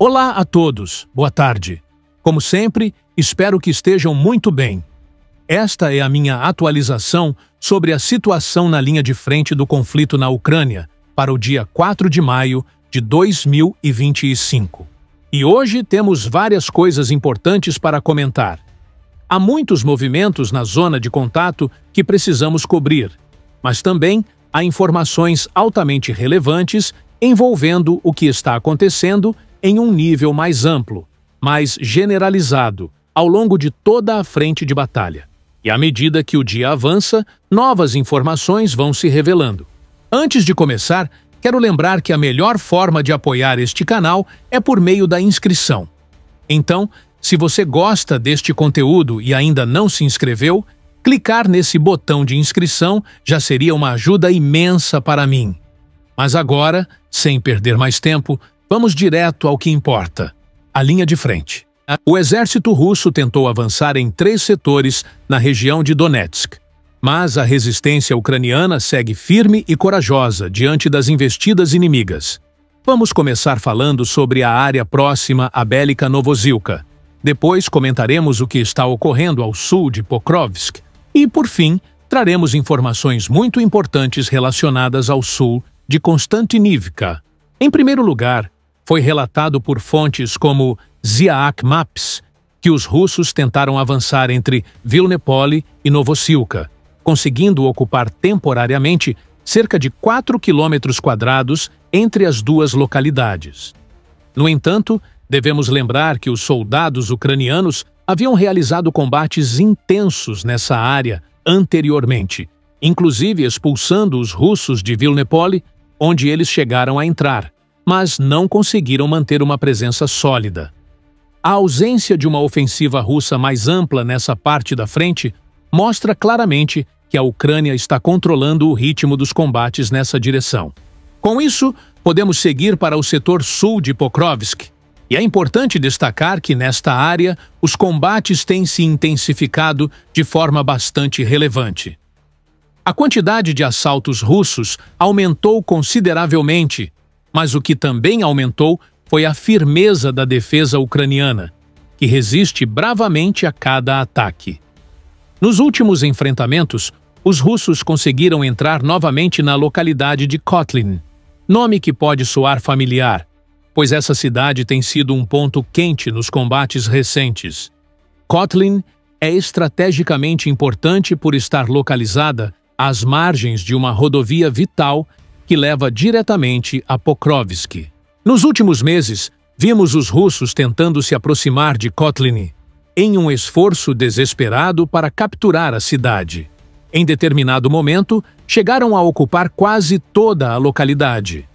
Olá a todos, boa tarde. Como sempre, espero que estejam muito bem. Esta é a minha atualização sobre a situação na linha de frente do conflito na Ucrânia para o dia 4 de maio de 2025. E hoje temos várias coisas importantes para comentar. Há muitos movimentos na zona de contato que precisamos cobrir, mas também há informações altamente relevantes envolvendo o que está acontecendo em um nível mais amplo, mais generalizado, ao longo de toda a frente de batalha. E à medida que o dia avança, novas informações vão se revelando. Antes de começar, quero lembrar que a melhor forma de apoiar este canal é por meio da inscrição. Então, se você gosta deste conteúdo e ainda não se inscreveu, clicar nesse botão de inscrição já seria uma ajuda imensa para mim. Mas agora, sem perder mais tempo, vamos direto ao que importa: a linha de frente. O exército russo tentou avançar em 3 setores na região de Donetsk, mas a resistência ucraniana segue firme e corajosa diante das investidas inimigas. Vamos começar falando sobre a área próxima à bélica Novozilka. Depois comentaremos o que está ocorrendo ao sul de Pokrovsk. E, por fim, traremos informações muito importantes relacionadas ao sul de Konstantinivka. Em primeiro lugar, foi relatado por fontes como Ziaak Maps que os russos tentaram avançar entre Vilnepoli e Novossilka, conseguindo ocupar temporariamente cerca de 4 km² entre as duas localidades. No entanto, devemos lembrar que os soldados ucranianos haviam realizado combates intensos nessa área anteriormente, inclusive expulsando os russos de Vilnepoli, onde eles chegaram a entrar, mas não conseguiram manter uma presença sólida. A ausência de uma ofensiva russa mais ampla nessa parte da frente mostra claramente que a Ucrânia está controlando o ritmo dos combates nessa direção. Com isso, podemos seguir para o setor sul de Pokrovsk. E é importante destacar que nesta área os combates têm se intensificado de forma bastante relevante. A quantidade de assaltos russos aumentou consideravelmente, mas o que também aumentou foi a firmeza da defesa ucraniana, que resiste bravamente a cada ataque. Nos últimos enfrentamentos, os russos conseguiram entrar novamente na localidade de Kotlin, nome que pode soar familiar, pois essa cidade tem sido um ponto quente nos combates recentes. Kotlin é estrategicamente importante por estar localizada às margens de uma rodovia vital que leva diretamente a Pokrovsk. Nos últimos meses, vimos os russos tentando se aproximar de Kotlin, em um esforço desesperado para capturar a cidade. Em determinado momento, chegaram a ocupar quase toda a localidade.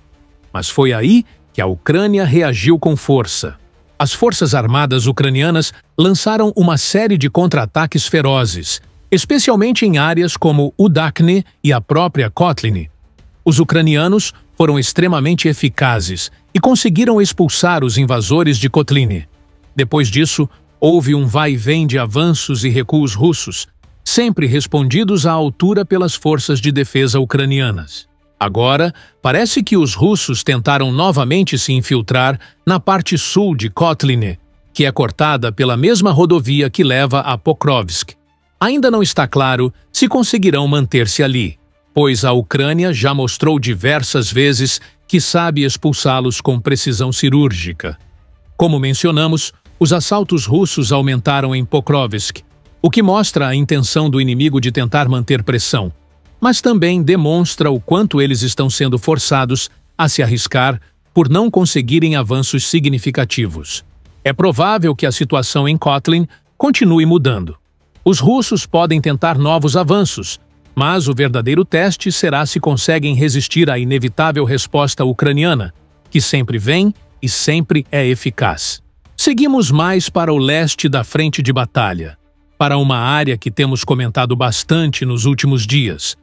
Mas foi aí que a Ucrânia reagiu com força. As forças armadas ucranianas lançaram uma série de contra-ataques ferozes, especialmente em áreas como Udakne e a própria Kotlin. Os ucranianos foram extremamente eficazes e conseguiram expulsar os invasores de Kotlin. Depois disso, houve um vai-vem de avanços e recuos russos, sempre respondidos à altura pelas forças de defesa ucranianas. Agora, parece que os russos tentaram novamente se infiltrar na parte sul de Kotlin, que é cortada pela mesma rodovia que leva a Pokrovsk. Ainda não está claro se conseguirão manter-se ali, pois a Ucrânia já mostrou diversas vezes que sabe expulsá-los com precisão cirúrgica. Como mencionamos, os assaltos russos aumentaram em Pokrovsk, o que mostra a intenção do inimigo de tentar manter pressão, mas também demonstra o quanto eles estão sendo forçados a se arriscar por não conseguirem avanços significativos. É provável que a situação em Kotlin continue mudando. Os russos podem tentar novos avanços, mas o verdadeiro teste será se conseguem resistir à inevitável resposta ucraniana, que sempre vem e sempre é eficaz. Seguimos mais para o leste da frente de batalha, para uma área que temos comentado bastante nos últimos dias: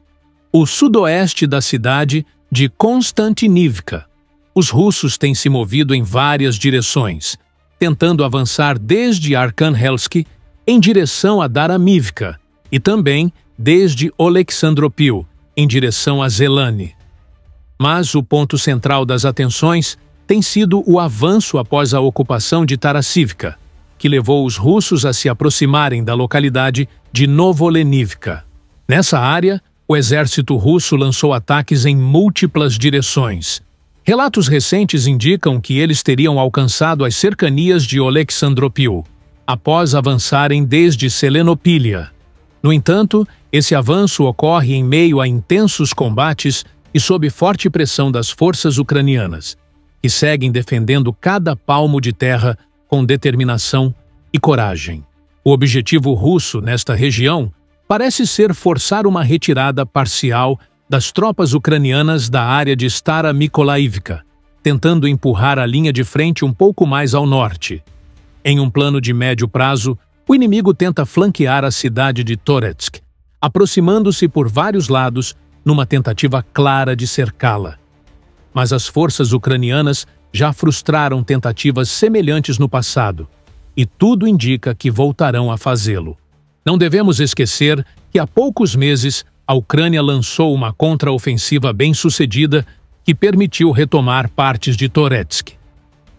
o sudoeste da cidade de Konstantinivka. Os russos têm se movido em várias direções, tentando avançar desde Arkhangelsk em direção a Daramivka e também desde Oleksandropil em direção a Zelane. Mas o ponto central das atenções tem sido o avanço após a ocupação de Tarasivka, que levou os russos a se aproximarem da localidade de Novolenivka. Nessa área, o exército russo lançou ataques em múltiplas direções. Relatos recentes indicam que eles teriam alcançado as cercanias de Oleksandropil, após avançarem desde Selenopília. No entanto, esse avanço ocorre em meio a intensos combates e sob forte pressão das forças ucranianas, que seguem defendendo cada palmo de terra com determinação e coragem. O objetivo russo nesta região parece ser forçar uma retirada parcial das tropas ucranianas da área de Stara Mikolaivka, tentando empurrar a linha de frente um pouco mais ao norte. Em um plano de médio prazo, o inimigo tenta flanquear a cidade de Toretsk, aproximando-se por vários lados numa tentativa clara de cercá-la. Mas as forças ucranianas já frustraram tentativas semelhantes no passado, e tudo indica que voltarão a fazê-lo. Não devemos esquecer que há poucos meses a Ucrânia lançou uma contraofensiva bem-sucedida que permitiu retomar partes de Toretsk.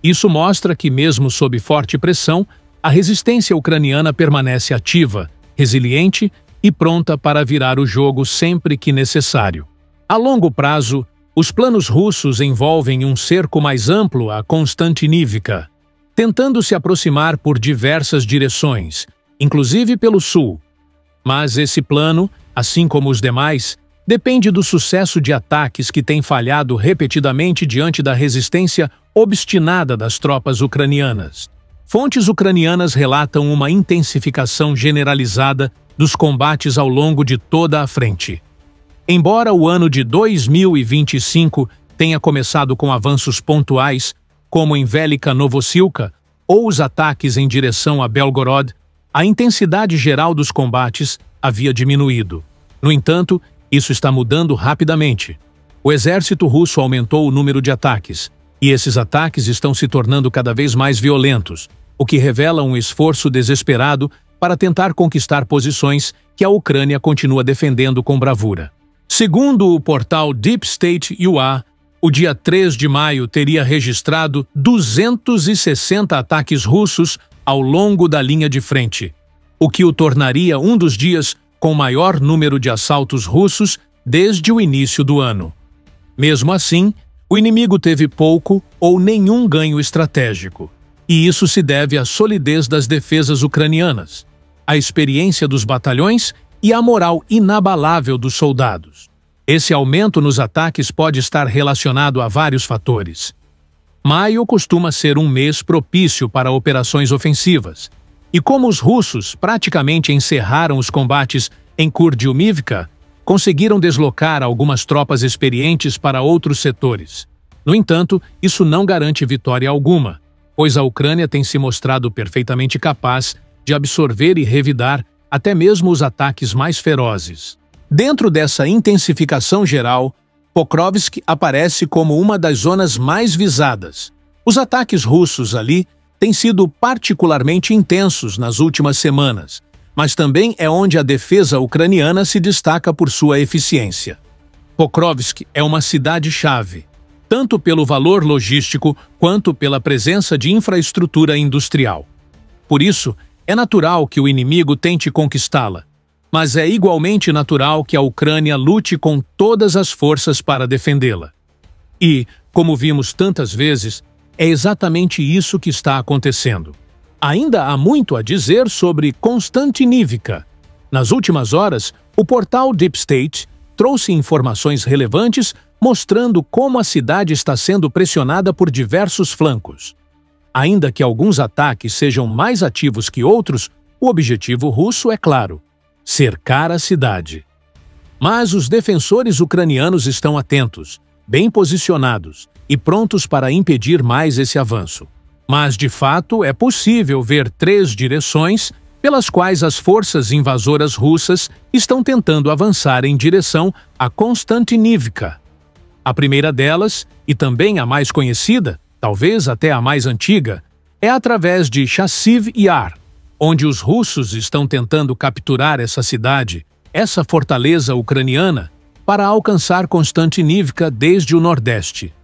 Isso mostra que, mesmo sob forte pressão, a resistência ucraniana permanece ativa, resiliente e pronta para virar o jogo sempre que necessário. A longo prazo, os planos russos envolvem um cerco mais amplo a Konstantinivka, tentando se aproximar por diversas direções, inclusive pelo sul. Mas esse plano, assim como os demais, depende do sucesso de ataques que têm falhado repetidamente diante da resistência obstinada das tropas ucranianas. Fontes ucranianas relatam uma intensificação generalizada dos combates ao longo de toda a frente. Embora o ano de 2025 tenha começado com avanços pontuais, como em Velika Novosilka ou os ataques em direção a Belgorod, a intensidade geral dos combates havia diminuído. No entanto, isso está mudando rapidamente. O exército russo aumentou o número de ataques, e esses ataques estão se tornando cada vez mais violentos, o que revela um esforço desesperado para tentar conquistar posições que a Ucrânia continua defendendo com bravura. Segundo o portal Deep State UA, o dia 3 de maio teria registrado 260 ataques russos ao longo da linha de frente, o que o tornaria um dos dias com maior número de assaltos russos desde o início do ano. Mesmo assim, o inimigo teve pouco ou nenhum ganho estratégico, e isso se deve à solidez das defesas ucranianas, à experiência dos batalhões e à moral inabalável dos soldados. Esse aumento nos ataques pode estar relacionado a vários fatores. Maio costuma ser um mês propício para operações ofensivas, e como os russos praticamente encerraram os combates em Kurdyumivka, conseguiram deslocar algumas tropas experientes para outros setores. No entanto, isso não garante vitória alguma, pois a Ucrânia tem se mostrado perfeitamente capaz de absorver e revidar até mesmo os ataques mais ferozes. Dentro dessa intensificação geral, Pokrovsk aparece como uma das zonas mais visadas. Os ataques russos ali têm sido particularmente intensos nas últimas semanas, mas também é onde a defesa ucraniana se destaca por sua eficiência. Pokrovsk é uma cidade-chave, tanto pelo valor logístico quanto pela presença de infraestrutura industrial. Por isso, é natural que o inimigo tente conquistá-la, mas é igualmente natural que a Ucrânia lute com todas as forças para defendê-la. E, como vimos tantas vezes, é exatamente isso que está acontecendo. Ainda há muito a dizer sobre Konstantinivka. Nas últimas horas, o portal Deep State trouxe informações relevantes mostrando como a cidade está sendo pressionada por diversos flancos. Ainda que alguns ataques sejam mais ativos que outros, o objetivo russo é claro: cercar a cidade. Mas os defensores ucranianos estão atentos, bem posicionados e prontos para impedir mais esse avanço. Mas, de fato, é possível ver 3 direções pelas quais as forças invasoras russas estão tentando avançar em direção a Konstantinivka. A primeira delas, e também a mais conhecida, talvez até a mais antiga, é através de Chassiv Yar, onde os russos estão tentando capturar essa cidade, essa fortaleza ucraniana, para alcançar Konstantinivka desde o nordeste.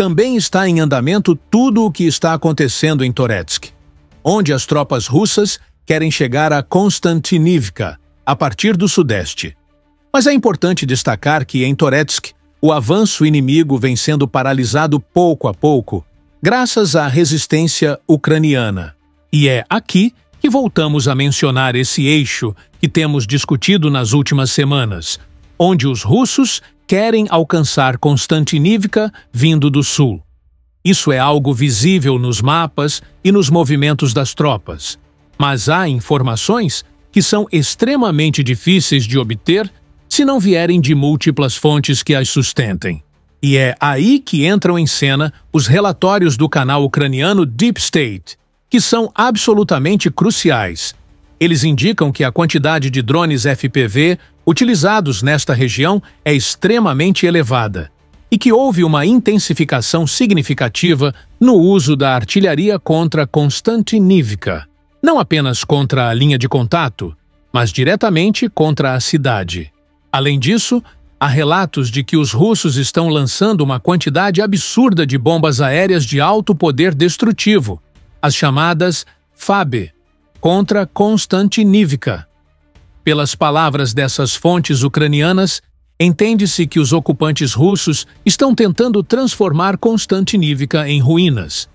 Também está em andamento tudo o que está acontecendo em Toretsk, onde as tropas russas querem chegar a Konstantinivka, a partir do sudeste. Mas é importante destacar que em Toretsk, o avanço inimigo vem sendo paralisado pouco a pouco, graças à resistência ucraniana. E é aqui que voltamos a mencionar esse eixo que temos discutido nas últimas semanas, onde os russos querem alcançar Konstantinivka vindo do sul. Isso é algo visível nos mapas e nos movimentos das tropas, mas há informações que são extremamente difíceis de obter se não vierem de múltiplas fontes que as sustentem. E é aí que entram em cena os relatórios do canal ucraniano Deep State, que são absolutamente cruciais. Eles indicam que a quantidade de drones FPV utilizados nesta região é extremamente elevada e que houve uma intensificação significativa no uso da artilharia contra Konstantinivka, não apenas contra a linha de contato, mas diretamente contra a cidade. Além disso, há relatos de que os russos estão lançando uma quantidade absurda de bombas aéreas de alto poder destrutivo, as chamadas FAB, contra Konstantinivka. Pelas palavras dessas fontes ucranianas, entende-se que os ocupantes russos estão tentando transformar Konstantinivka em ruínas.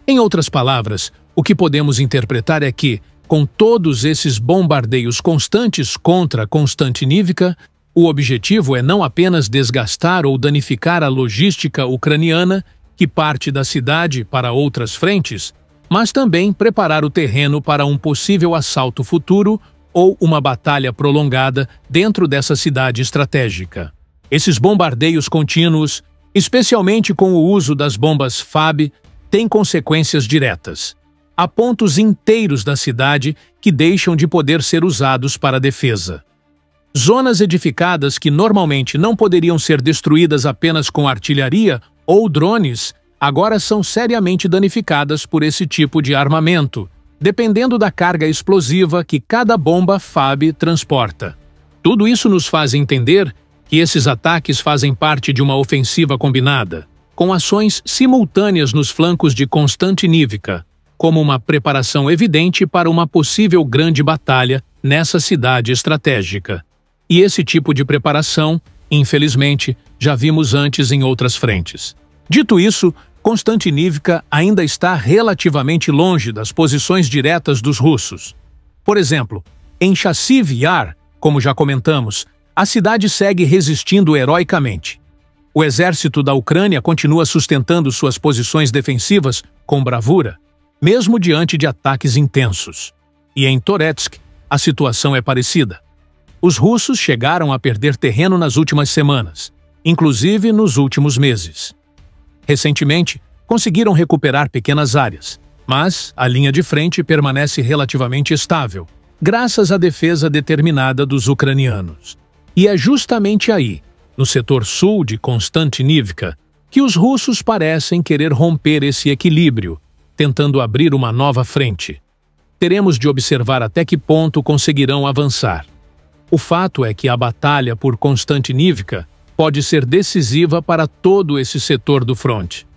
Em outras palavras, o que podemos interpretar é que, com todos esses bombardeios constantes contra Konstantinivka, o objetivo é não apenas desgastar ou danificar a logística ucraniana, que parte da cidade para outras frentes, mas também preparar o terreno para um possível assalto futuro ou uma batalha prolongada dentro dessa cidade estratégica. Esses bombardeios contínuos, especialmente com o uso das bombas FAB, têm consequências diretas. Há pontos inteiros da cidade que deixam de poder ser usados para a defesa. Zonas edificadas que normalmente não poderiam ser destruídas apenas com artilharia ou drones, agora são seriamente danificadas por esse tipo de armamento, dependendo da carga explosiva que cada bomba FAB transporta. Tudo isso nos faz entender que esses ataques fazem parte de uma ofensiva combinada, com ações simultâneas nos flancos de Konstantinivka, como uma preparação evidente para uma possível grande batalha nessa cidade estratégica. E esse tipo de preparação, infelizmente, já vimos antes em outras frentes. Dito isso, Konstantinivka ainda está relativamente longe das posições diretas dos russos. Por exemplo, em Chassiv Yar, como já comentamos, a cidade segue resistindo heroicamente. O exército da Ucrânia continua sustentando suas posições defensivas com bravura, mesmo diante de ataques intensos. E em Toretsk, a situação é parecida. Os russos chegaram a perder terreno nas últimas semanas, inclusive nos últimos meses. Recentemente, conseguiram recuperar pequenas áreas, mas a linha de frente permanece relativamente estável, graças à defesa determinada dos ucranianos. E é justamente aí, no setor sul de Konstantinivka, que os russos parecem querer romper esse equilíbrio, tentando abrir uma nova frente. Teremos de observar até que ponto conseguirão avançar. O fato é que a batalha por Konstantinivka pode ser decisiva para todo esse setor do fronte.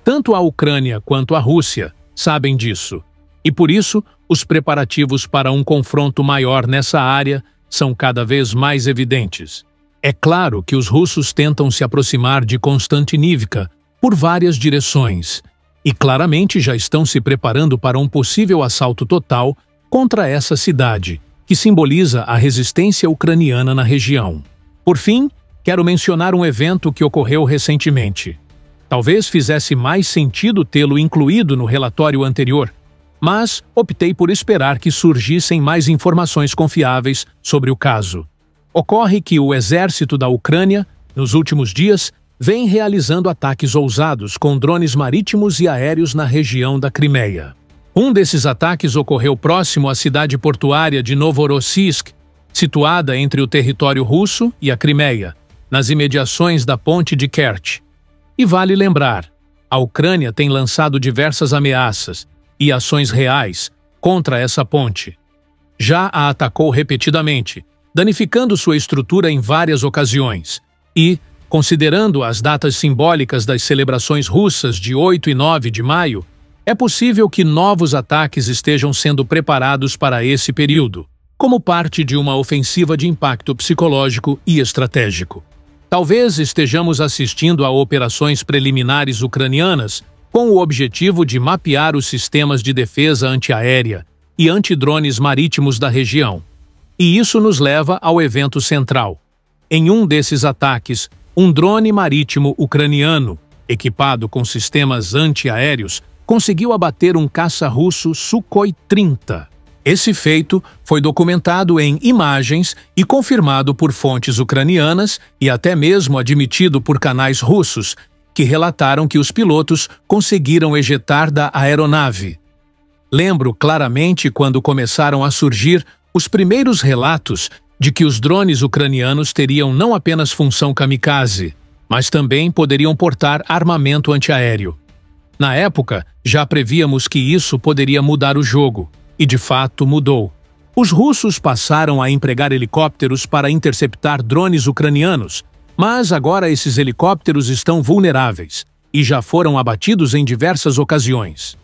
Tanto a Ucrânia quanto a Rússia sabem disso, e por isso os preparativos para um confronto maior nessa área são cada vez mais evidentes. É claro que os russos tentam se aproximar de Konstantinivka por várias direções, e claramente já estão se preparando para um possível assalto total contra essa cidade, que simboliza a resistência ucraniana na região. Por fim, quero mencionar um evento que ocorreu recentemente. Talvez fizesse mais sentido tê-lo incluído no relatório anterior, mas optei por esperar que surgissem mais informações confiáveis sobre o caso. Ocorre que o exército da Ucrânia, nos últimos dias, vem realizando ataques ousados com drones marítimos e aéreos na região da Crimeia. Um desses ataques ocorreu próximo à cidade portuária de Novorossiysk, situada entre o território russo e a Crimeia, nas imediações da ponte de Kerch. E vale lembrar, a Ucrânia tem lançado diversas ameaças e ações reais contra essa ponte. Já a atacou repetidamente, danificando sua estrutura em várias ocasiões e, Considerando as datas simbólicas das celebrações russas de 8 e 9 de maio, é possível que novos ataques estejam sendo preparados para esse período, como parte de uma ofensiva de impacto psicológico e estratégico. Talvez estejamos assistindo a operações preliminares ucranianas com o objetivo de mapear os sistemas de defesa antiaérea e antidrones marítimos da região. E isso nos leva ao evento central. Em um desses ataques, um drone marítimo ucraniano, equipado com sistemas antiaéreos, conseguiu abater um caça russo Sukhoi 30. Esse feito foi documentado em imagens e confirmado por fontes ucranianas e até mesmo admitido por canais russos, que relataram que os pilotos conseguiram ejetar da aeronave. Lembro claramente quando começaram a surgir os primeiros relatos de que os drones ucranianos teriam não apenas função kamikaze, mas também poderiam portar armamento antiaéreo. Na época, já prevíamos que isso poderia mudar o jogo, e de fato mudou. Os russos passaram a empregar helicópteros para interceptar drones ucranianos, mas agora esses helicópteros estão vulneráveis e já foram abatidos em diversas ocasiões.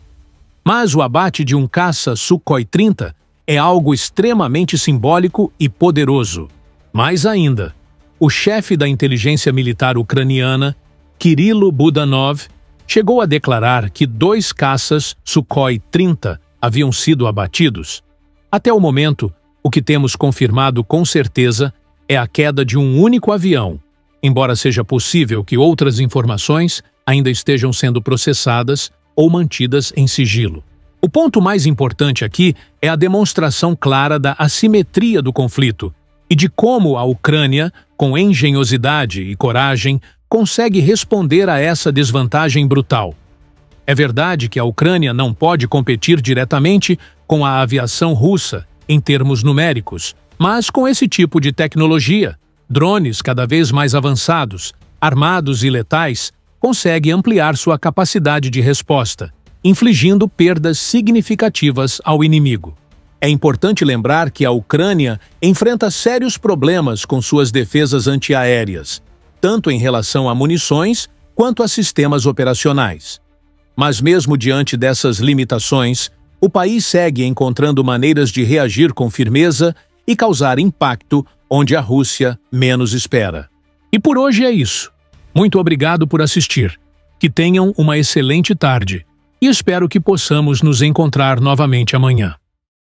Mas o abate de um caça Sukhoi 30 é algo extremamente simbólico e poderoso. Mais ainda, o chefe da inteligência militar ucraniana, Kirilo Budanov, chegou a declarar que 2 caças Sukhoi 30 haviam sido abatidos. Até o momento, o que temos confirmado com certeza é a queda de um único avião, embora seja possível que outras informações ainda estejam sendo processadas ou mantidas em sigilo. O ponto mais importante aqui é a demonstração clara da assimetria do conflito e de como a Ucrânia, com engenhosidade e coragem, consegue responder a essa desvantagem brutal. É verdade que a Ucrânia não pode competir diretamente com a aviação russa em termos numéricos, mas com esse tipo de tecnologia, drones cada vez mais avançados, armados e letais, consegue ampliar sua capacidade de resposta, infligindo perdas significativas ao inimigo. É importante lembrar que a Ucrânia enfrenta sérios problemas com suas defesas antiaéreas, tanto em relação a munições quanto a sistemas operacionais. Mas mesmo diante dessas limitações, o país segue encontrando maneiras de reagir com firmeza e causar impacto onde a Rússia menos espera. E por hoje é isso. Muito obrigado por assistir. Que tenham uma excelente tarde e espero que possamos nos encontrar novamente amanhã.